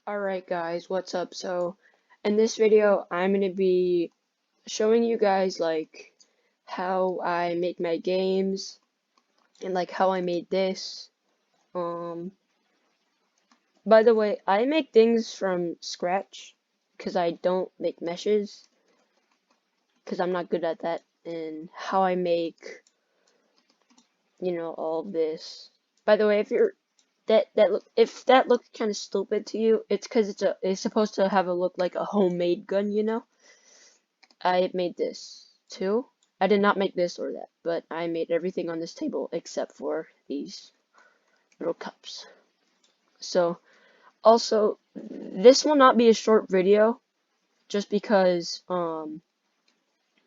Alright guys, what's up? So in this video I'm gonna be showing you guys like how I make my games and like how I made this. Um by the way, I make things from scratch because I don't make meshes because I'm not good at that, and how I make all of this. By the way, if you're if that looks kind of stupid to you, it's because it's supposed to have a look like a homemade gun. I made this too. I did not make this or that, but I made everything on this table except for these little cups. So, also, this will not be a short video just because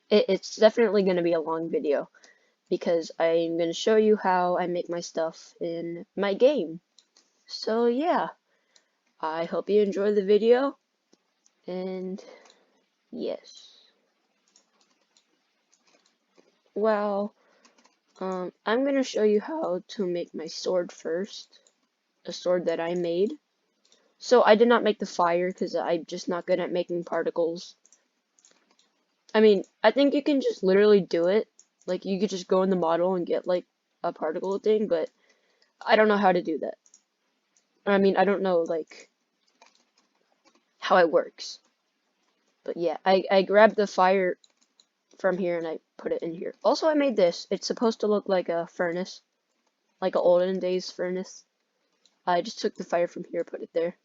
it's definitely going to be a long video because I'm going to show you how I make my stuff in my game. So, yeah, I hope you enjoy the video, and yes. Well, I'm gonna show you how to make my sword first, a sword that I made. So I did not make the fire because I'm just not good at making particles. I mean, I think you can just literally do it. Like, you could just go in the model and get, like, a particle thing, but I don't know how to do that. I mean, I don't know, like, how it works. But yeah, I grabbed the fire from here and I put it in here. Also, I made this. It's supposed to look like a furnace, like an olden days furnace. I just took the fire from here, put it there.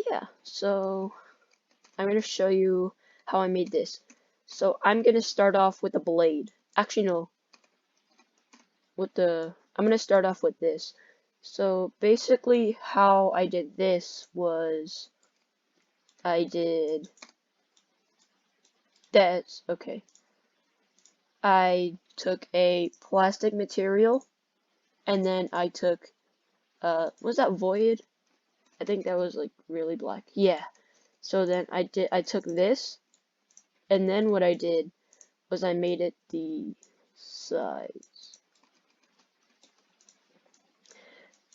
Yeah, so I'm going to show you how I made this. So I'm going to start off with a blade. Actually, no. I'm going to start off with this. So basically how I did this was I did that. Okay. I took a plastic material and then I took was that void? I think that was like really black. Yeah. So then I took this, and then what I did was I made it the size.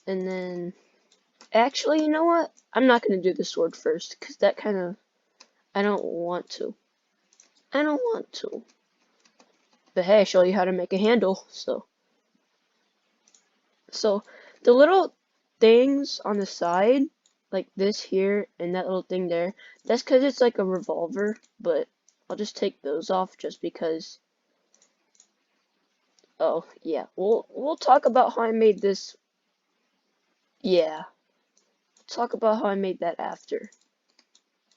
And then, actually, you know what? I'm not going to do the sword first, because that kind of, I don't want to. I don't want to. But hey, I show you how to make a handle, so. So, the little things on the side, like this here and that little thing there, that's because it's like a revolver, but I'll just take those off just because. Oh, yeah, we'll talk about how I made this. Yeah, talk about how I made that after.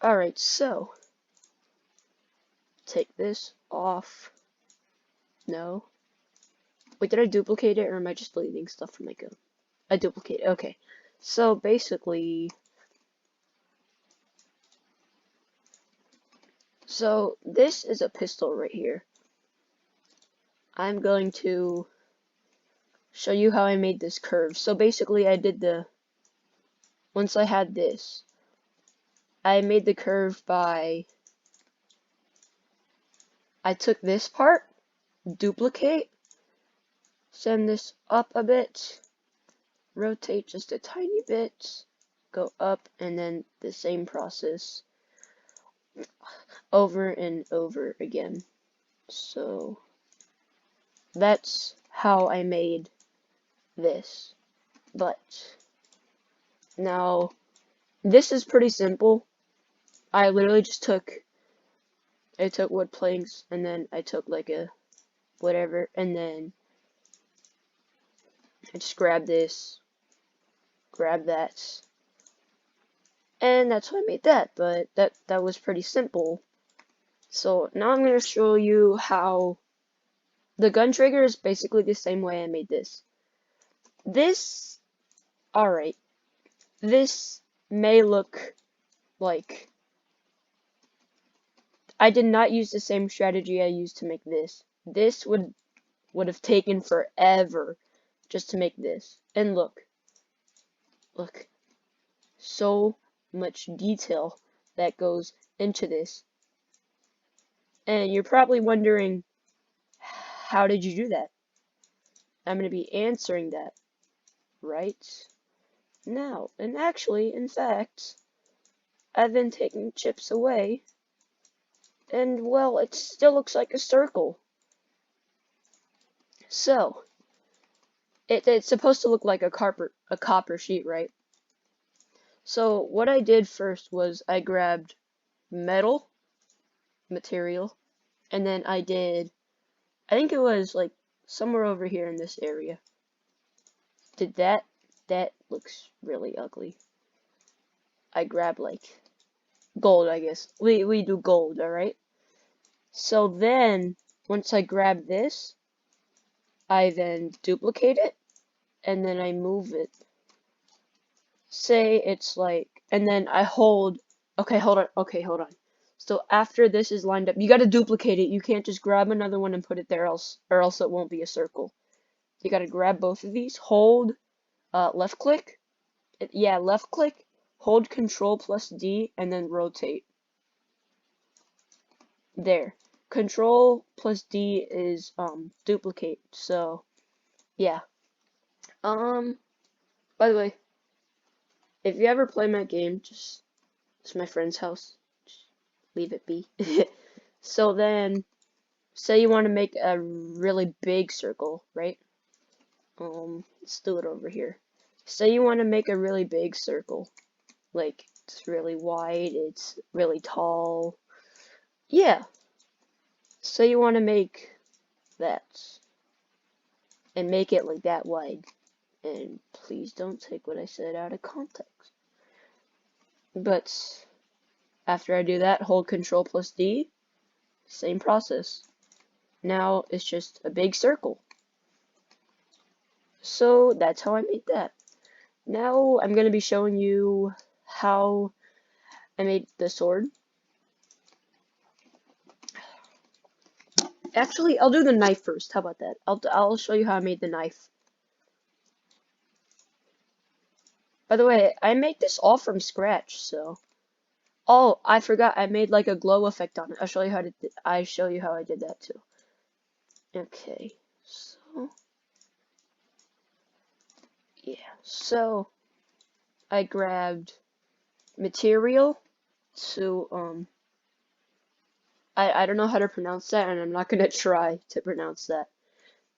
Alright, so take this off. No. Wait, did I duplicate it or am I just deleting stuff from my gun? I duplicated. Okay. So basically, so this is a pistol right here. I'm going to show you how I made this curve. So basically, once I had this, I made the curve by, I took this part, duplicate, send this up a bit, rotate just a tiny bit, go up, and then the same process over and over again. So that's how I made this. But now this is pretty simple. I literally just I took wood planks and then I took like a whatever, and then I just grabbed this, grab that, and that's how I made that. But that was pretty simple. So now I'm gonna show you how the gun trigger is basically the same way I made this. Alright, this may look like I did not use the same strategy I used to make this. This would have taken forever just to make this. And look, so much detail that goes into this. And you're probably wondering, how did you do that? I'm going to be answering that right Now, and actually, in fact, I've been taking chips away, and well, it still looks like a circle. So, it's supposed to look like a copper sheet, right? So, what I did first was I grabbed metal material, and then I think it was like somewhere over here in this area. Did that? That looks really ugly. I grabbed like gold, I guess. We do gold, alright? So then, once I grab this, I then duplicate it, and then I move it. Say it's like, and then I hold, okay, hold on. So after this is lined up, you gotta duplicate it. You can't just grab another one and put it there, or else it won't be a circle. You gotta grab both of these, hold, left click, yeah, left click, hold Control plus D, and then rotate. There. Control plus D is duplicate. So yeah. By the way, if you ever play my game, it's my friend's house. Just leave it be. So then, say you want to make a really big circle, right? Let's do it over here. Say you want to make a really big circle. Like, it's really wide, it's really tall. Yeah. Say you want to make that. And make it like that wide. And please don't take what I said out of context. But after I do that, hold Control plus D. Same process. Now it's just a big circle. So that's how I made that. Now I'm going to be showing you how I made the sword. Actually, I'll do the knife first. How about that? I'll show you how I made the knife. By the way, I make this all from scratch, so. Oh, I forgot. I made like a glow effect on it. I'll show you how I did that too. Okay, so yeah, so I grabbed material to I don't know how to pronounce that, and I'm not gonna try to pronounce that.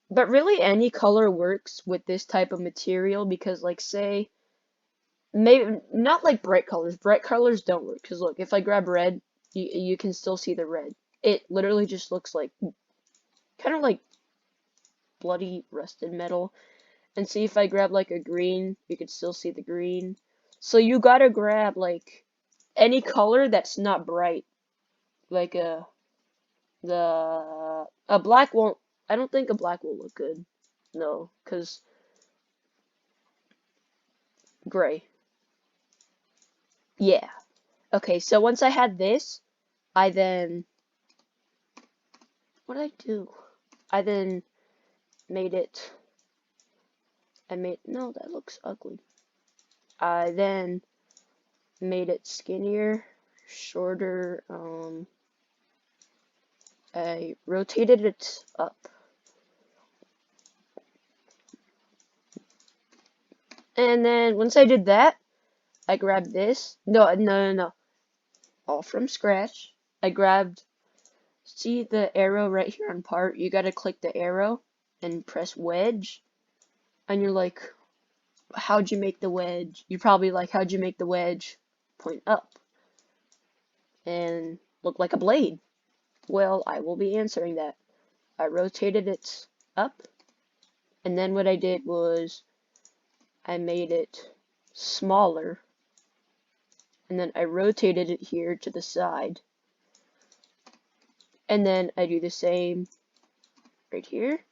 But really any color works with this type of material because like say maybe not like bright colors. Bright colors don't work because look, if I grab red, you can still see the red. It literally just looks like kind of like bloody rusted metal. And see if I grab like a green, you could still see the green. So you gotta grab like any color that's not bright. Like a black won't, I don't think a black will look good. No, cause gray. Yeah. Okay, so once I had this, I then, what did I do? I then made it, no, that looks ugly. I then made it skinnier, shorter, I rotated it up. And then once I did that, I grabbed this. No. All from scratch. I grabbed, see the arrow right here on part? You gotta click the arrow and press wedge. And you're like, how'd you make the wedge? You're probably like, how'd you make the wedge point up and look like a blade? Well, I will be answering that. I rotated it up, and then what I did was I made it smaller, and then I rotated it here to the side, and then I do the same right here,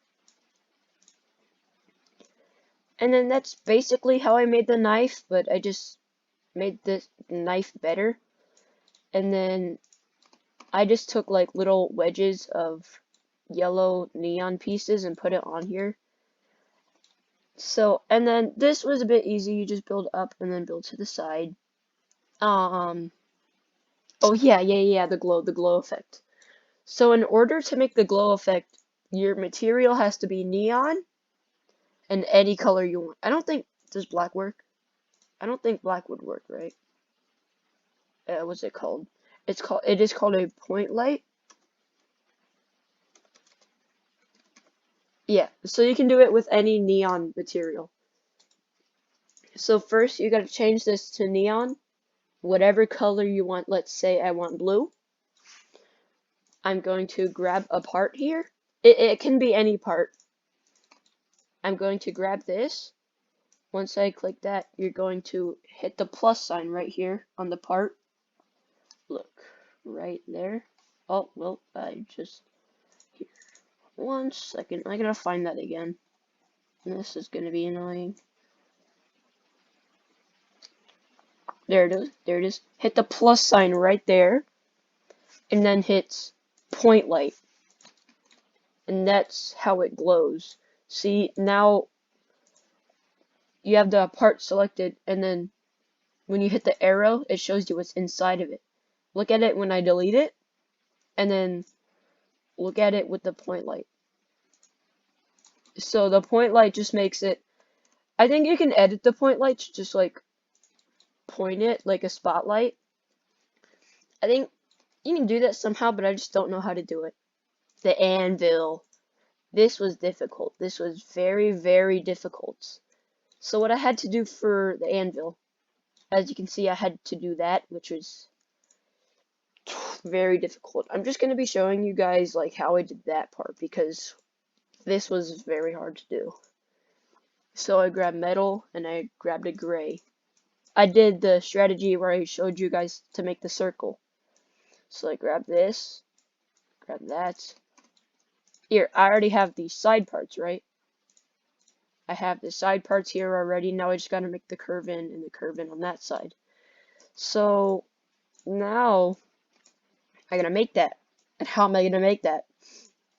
and then that's basically how I made the knife, but I just made the knife better, and then I just took like little wedges of yellow neon pieces and put it on here. So, and then this was a bit easy, you just build up and then build to the side. Oh yeah, the glow effect. So in order to make the glow effect, your material has to be neon and any color you want. I don't think, does black work? I don't think black would work, right? What's it called? It is called a point light. Yeah, so you can do it with any neon material. So first you gotta change this to neon, whatever color you want. Let's say I want blue. I'm going to grab a part here. It can be any part. I'm going to grab this. Once I click that, you're going to hit the plus sign right here on the part. Look, right there. Oh, well, I just... Here. 1 second, I gotta find that again. This is gonna be annoying. There it is, there it is. Hit the plus sign right there, and then hit point light. And that's how it glows. See, now you have the part selected, and then when you hit the arrow, it shows you what's inside of it. Look at it when I delete it, and then look at it with the point light. So the point light just makes it, I think you can edit the point light to just like point it like a spotlight. I think you can do that somehow, but I just don't know how to do it. The anvil. This was difficult. This was very, very difficult. So what I had to do for the anvil, as you can see, I had to do that, which was very difficult. I'm just going to be showing you guys like how I did that part, because this was very hard to do. So I grabbed metal and I grabbed a gray. I did the strategy where I showed you guys to make the circle. So I grab this, grab that. Here, I already have these side parts, right? I have the side parts here already. Now I just gotta make the curve in and the curve in on that side. So now I gotta make that. And how am I gonna make that?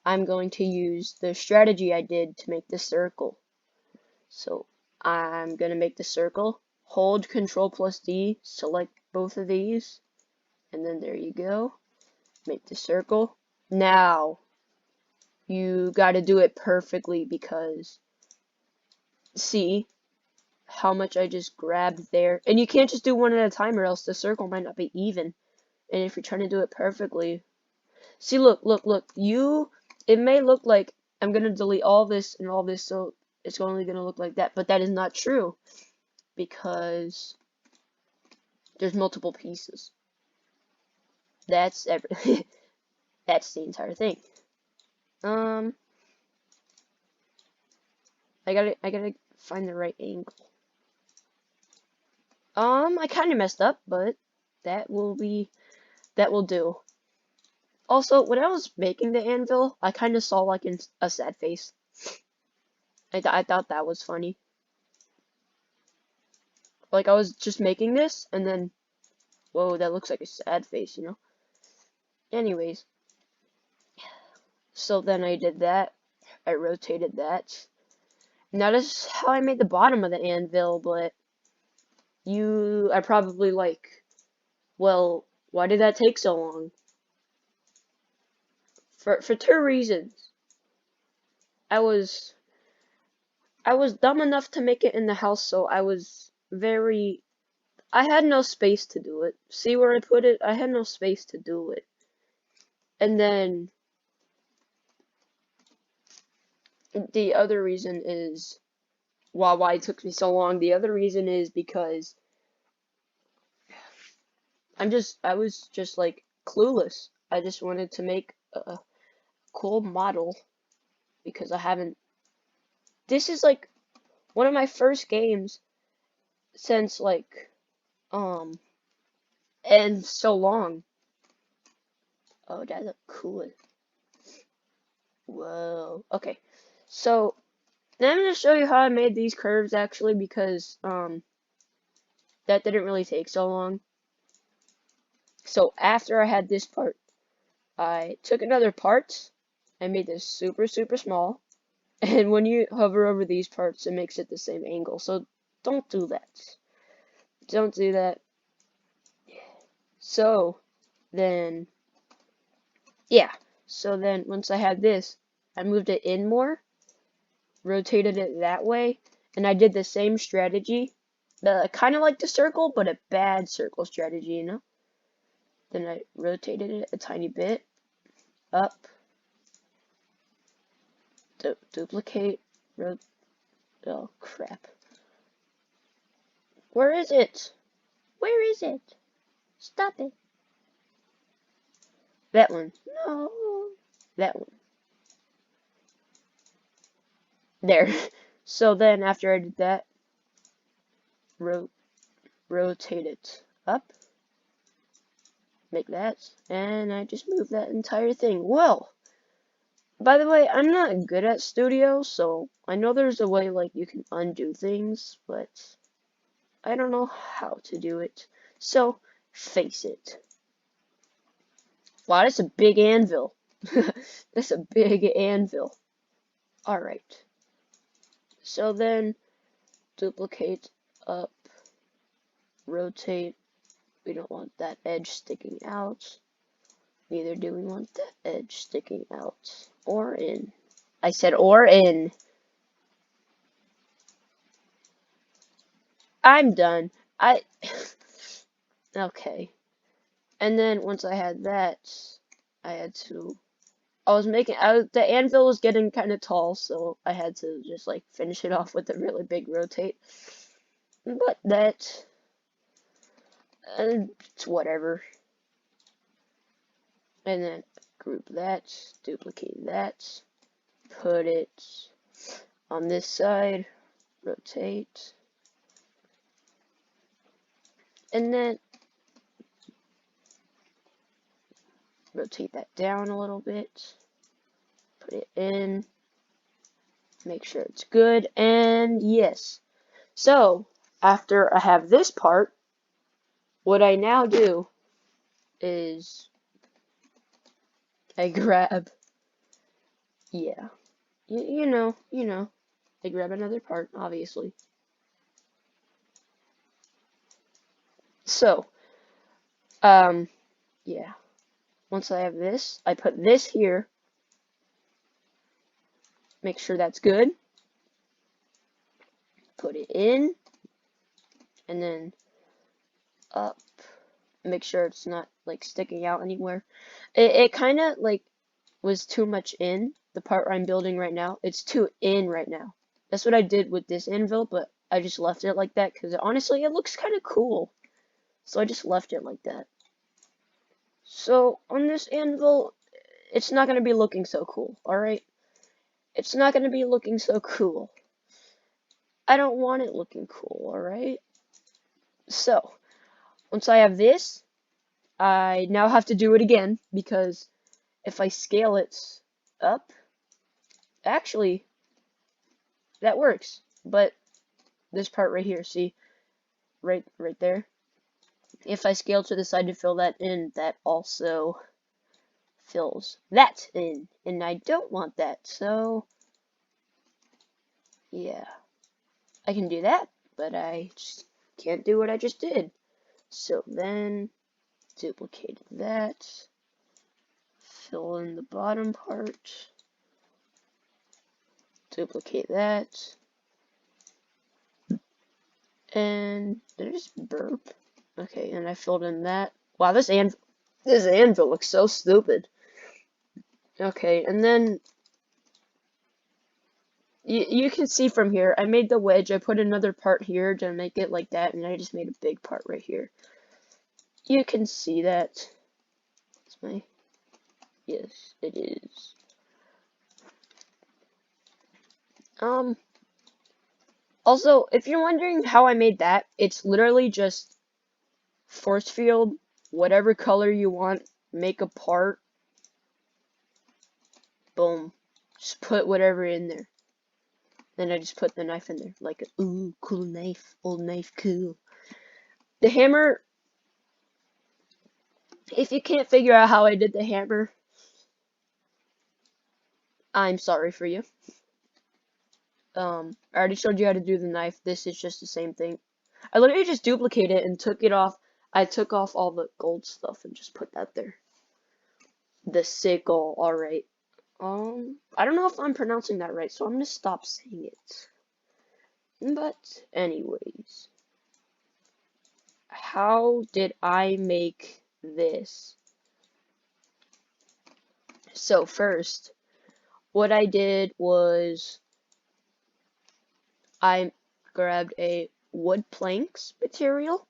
I'm going to use the strategy I did to make the circle. So I'm gonna make the circle. Hold Control plus D, select both of these, and then there you go. Make the circle. Now you gotta do it perfectly, because see how much I just grabbed there. And you can't just do one at a time, or else the circle might not be even. And if you're trying to do it perfectly, see, look, it may look like I'm gonna delete all this and all this, so it's only gonna look like that, but that is not true, because there's multiple pieces. That's that's the entire thing. I gotta find the right angle. I kind of messed up, but that will do. Also, when I was making the anvil, I kind of saw like a sad face. I thought that was funny. Like I was just making this, and then, whoa, that looks like a sad face, you know? Anyways, so then I did that. I rotated that. Now this is how I made the bottom of the anvil, but I probably like, well, why did that take so long? For 2 reasons. I was dumb enough to make it in the house, so I had no space to do it. See where I put it? I had no space to do it. And then the other reason is why it took me so long. The other reason is because I was just like clueless. I just wanted to make a cool model, because this is like one of my first games since like and so long. Oh, that look cool. Whoa. Okay. So now I'm gonna show you how I made these curves, actually, because that didn't really take so long. So after I had this part, I took another part. I made this super, super small. And when you hover over these parts, it makes it the same angle. So don't do that. Don't do that. So then, yeah. So then once I had this, I moved it in more, rotated it that way, and I did the same strategy kind of like the circle, but a bad circle strategy, you know? Then I rotated it a tiny bit, up, duplicate, oh crap. Where is it? Where is it? Stop it. That one. No. That one. There. So then after I did that, rotate it up, make that, and I just moved that entire thing. Well, by the way, I'm not good at Studio, so I know there's a way like you can undo things, but I don't know how to do it. So, face it. Wow, that's a big anvil. That's a big anvil. Alright. So then, duplicate up, rotate. We don't want that edge sticking out. Neither do we want that edge sticking out. Or in. I said or in. I'm done. Okay. And then once I had that, I had to the anvil was getting kind of tall, so I had to just like finish it off with a really big rotate. But that, it's whatever. And then group that, duplicate that, put it on this side, rotate, and then rotate that down a little bit, put it in, make sure it's good, and yes. So, after I have this part, what I now do is I grab, yeah, you know, I grab another part, obviously. So, yeah, once I have this, I put this here, make sure that's good, put it in, and then up, make sure it's not like sticking out anywhere. It kind of like was too much in the part where I'm building right now. It's too in right now. That's what I did with this anvil, but I just left it like that because honestly it looks kind of cool. So I just left it like that. So on this anvil, it's not going to be looking so cool, alright? It's not going to be looking so cool. I don't want it looking cool, alright? So, once I have this, I now have to do it again because if I scale it up, actually, that works. But this part right here, see, right there. If I scale to the side to fill that in, that also fills that in, and I don't want that. So, yeah, I can do that, but I just can't do what I just did. So then, duplicate that, fill in the bottom part. Duplicate that. And did I just burp? Okay, and I filled in that. Wow, this anvil looks so stupid. Okay, and then you can see from here, I made the wedge. I put another part here to make it like that, and I just made a big part right here. You can see that. Yes, it is. Also, if you're wondering how I made that, it's literally just force field, whatever color you want, make a part, boom, just put whatever in there. Then I just put the knife in there, like, ooh, cool knife, old knife, cool. The hammer, if you can't figure out how I did the hammer, I'm sorry for you. I already showed you how to do the knife. This is just the same thing. I literally just duplicated it and took it off. I took off all the gold stuff and just put that there. The sickle, alright. I don't know if I'm pronouncing that right, so I'm gonna stop saying it. But, anyways. how did I make this? So first, what I did was I grabbed a wood planks material,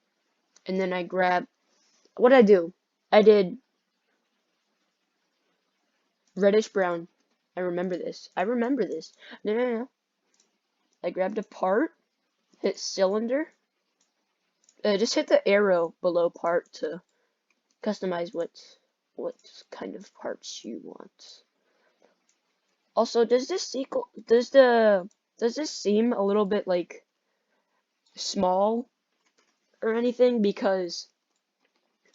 and then I grabbed, what did I do? I did reddish brown. I remember this. I remember this. No, no, no. I grabbed a part, hit cylinder, just hit the arrow below part to customize what kind of parts you want. Also, does this seem a little bit like small or anything? Because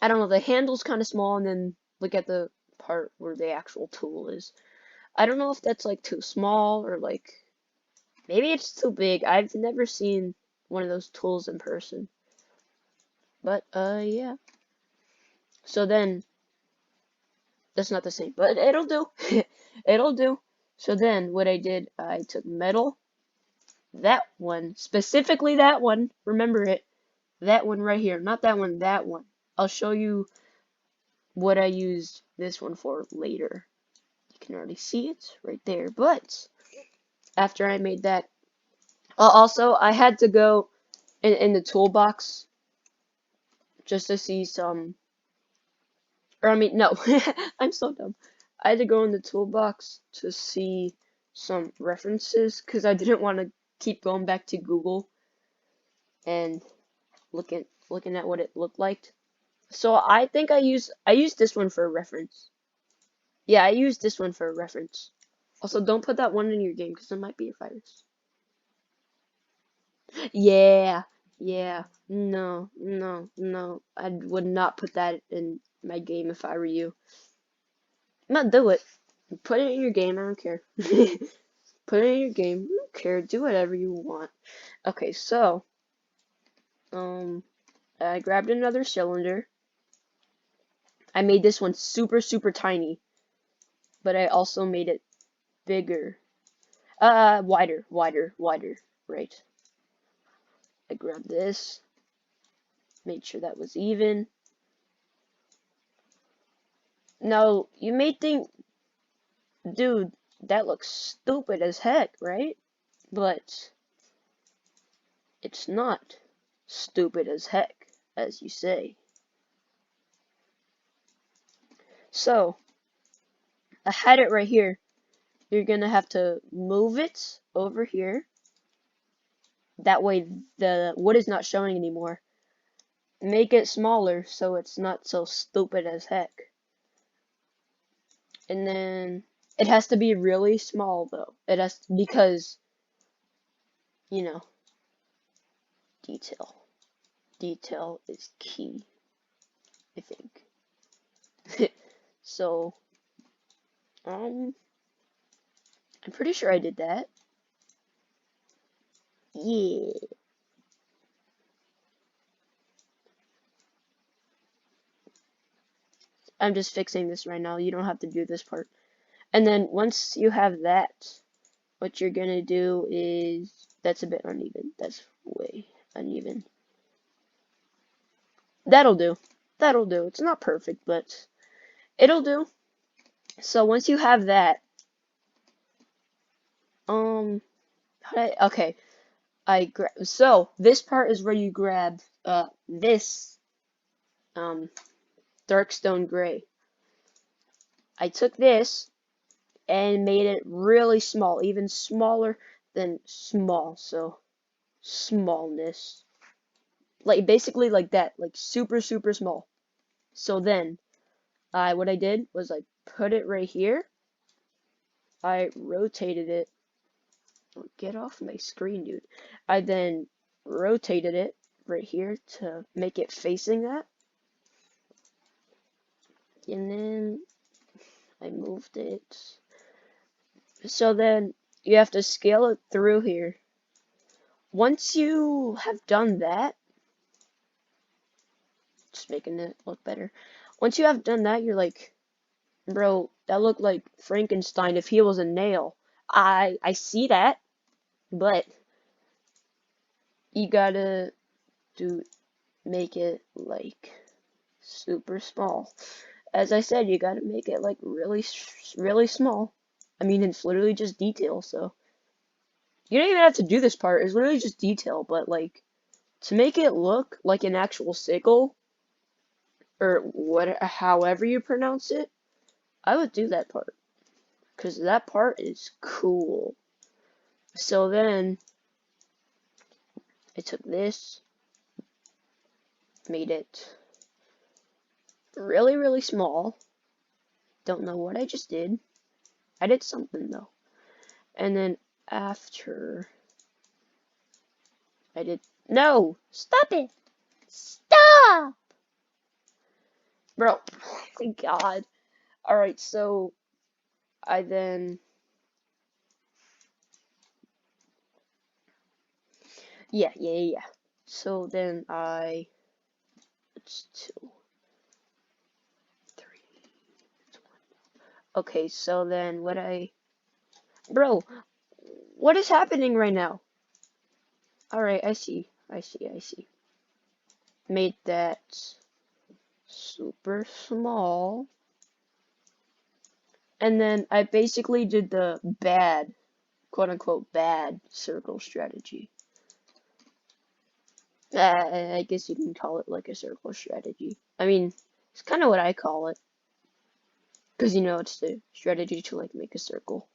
I don't know, the handle's kind of small, and then look at the part where the actual tool is. I don't know if that's like too small or like maybe it's too big. I've never seen one of those tools in person. But yeah. So then that's not the same, but it'll do. It'll do. So then what I did, I took metal, that one, specifically that one, remember it, that one right here, not that one, that one. I'll show you what I used this one for later. You can already see it right there, but after I made that, also I had to go in the toolbox just to see some, or I mean, no, I'm so dumb. I had to go in the toolbox to see some references because I didn't want to keep going back to Google and looking at what it looked like. So I think I used this one for a reference. Yeah, I used this one for a reference. Also, don't put that one in your game because it might be a virus. Yeah, yeah. No, no, no. I would not put that in my game if I were you. Not do it. Put it in your game. I don't care. Put it in your game. I don't care. Do whatever you want. Okay, so I grabbed another cylinder. I made this one super, super tiny, but I also made it bigger. Wider, wider, wider. Right. I grabbed this. Made sure that was even. Now, you may think, dude, that looks stupid as heck, right? But it's not stupid as heck, as you say. So, I had it right here. You're gonna have to move it over here. That way the wood is not showing anymore. Make it smaller so it's not so stupid as heck. And then it has to be really small though. It has to, because you know, detail. Detail is key, I think. So, I'm pretty sure I did that. Yeah. I'm just fixing this right now. You don't have to do this part. And then once you have that, what you're gonna do is, that's a bit uneven. That's way uneven. That'll do. That'll do. It's not perfect, but it'll do. So once you have that, okay, so this part is where you grab this dark stone gray. I took this and made it really small, even smaller than small. So smallness, like basically like that, like super super small. So then what I did was I put it right here. I rotated it. Oh, get off my screen, dude. I then rotated it right here to make it facing that. And then I moved it. So then you have to scale it through here. Once you have done that, just making it look better. Once you have done that, you're like, bro, that looked like Frankenstein if he was a nail. I see that, but you gotta make it like super small. As I said, you gotta make it like really small. I mean, it's literally just detail, so you don't even have to do this part. It's literally just detail, but like to make it look like an actual sickle or however you pronounce it, I would do that part because that part is cool. So then I took this, made it really small. Don't know what I just did. I did something though. And then after I did, no, stop it, stop, bro. Oh my God. All right, so I then, yeah. So then it's 2, 3, it's 1. Okay, so then bro, what is happening right now? All right, I see. Made that super small. And then I basically did the bad, quote unquote, bad circle strategy. I guess you can call it like a circle strategy. I mean, it's kind of what I call it. Because you know, it's the strategy to like make a circle.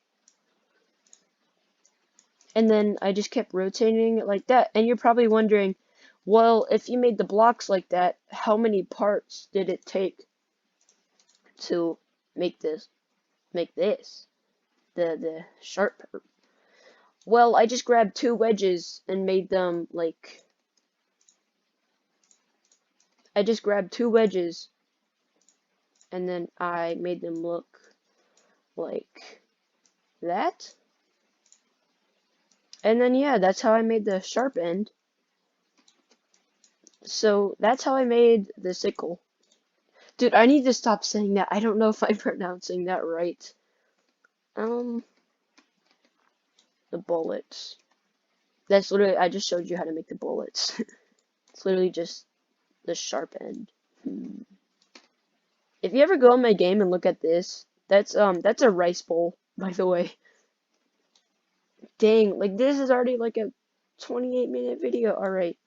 And then I just kept rotating it like that. And you're probably wondering, well, if you made the blocks like that, how many parts did it take to make this, the sharp part? Well, I just grabbed 2 wedges and made them like, I just grabbed 2 wedges and then I made them look like that. And then yeah, that's how I made the sharp end. So that's how I made the sickle. Dude, I need to stop saying that. I don't know if I'm pronouncing that right. The bullets. That's literally, I just showed you how to make the bullets. It's literally just the sharp end. If you ever go on my game and look at this, that's a rice bowl, by the way. Dang, like this is already like a 28-minute video. Alright.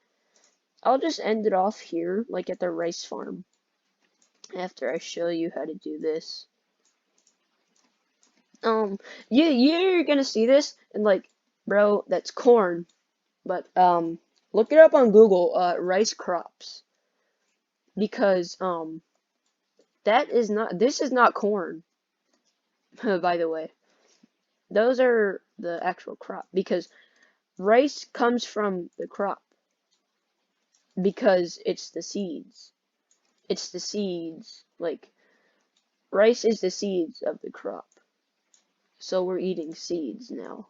I'll just end it off here, like at the rice farm. After I show you how to do this. You're gonna see this and like, bro, that's corn. But look it up on Google, rice crops. Because this is not corn, by the way. Those are the actual crop because rice comes from the crop because it's the seeds. It's the seeds. Like rice is the seeds of the crop. So we're eating seeds now.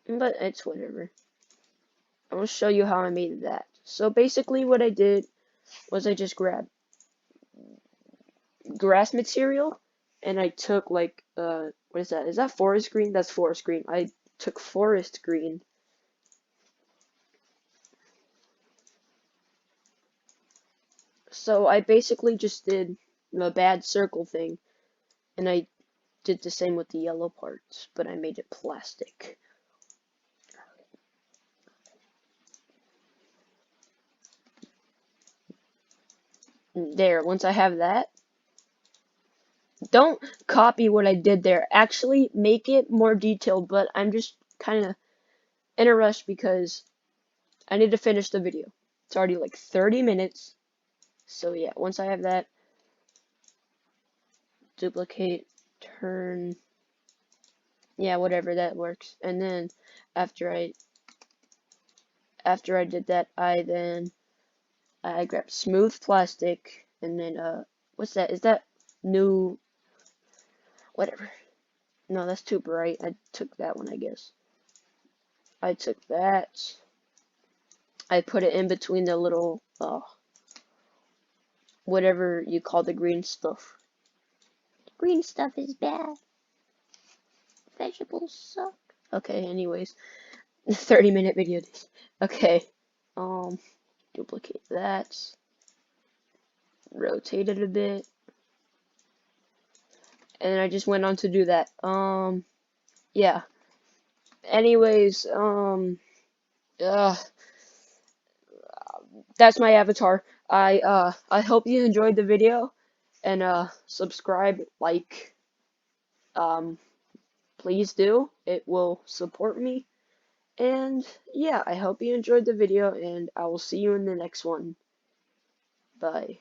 But it's whatever. I'm gonna show you how I made that. So basically what I did was I just grabbed grass material and I took like what is that? Is that forest green? That's forest green. I took forest green. So I basically just did a bad circle thing and I did the same with the yellow parts, but I made it plastic. There, once I have that, don't copy what I did there. Actually make it more detailed, but I'm just kind of in a rush because I need to finish the video. It's already like 30 minutes. So yeah, once I have that, duplicate, turn, yeah, whatever, that works. And then after I did that, I grabbed smooth plastic and then what's that? Is that new whatever? No, that's too bright. I took that one, I guess. I took that. I put it in between the little whatever you call the green stuff. Green stuff is bad. Vegetables suck. Okay, anyways. 30-minute video. Okay. duplicate that, rotate it a bit, and I just went on to do that. Yeah. Anyways, that's my avatar. I hope you enjoyed the video, and subscribe, like, um, please do. It will support me. And yeah, I hope you enjoyed the video, and I will see you in the next one. Bye.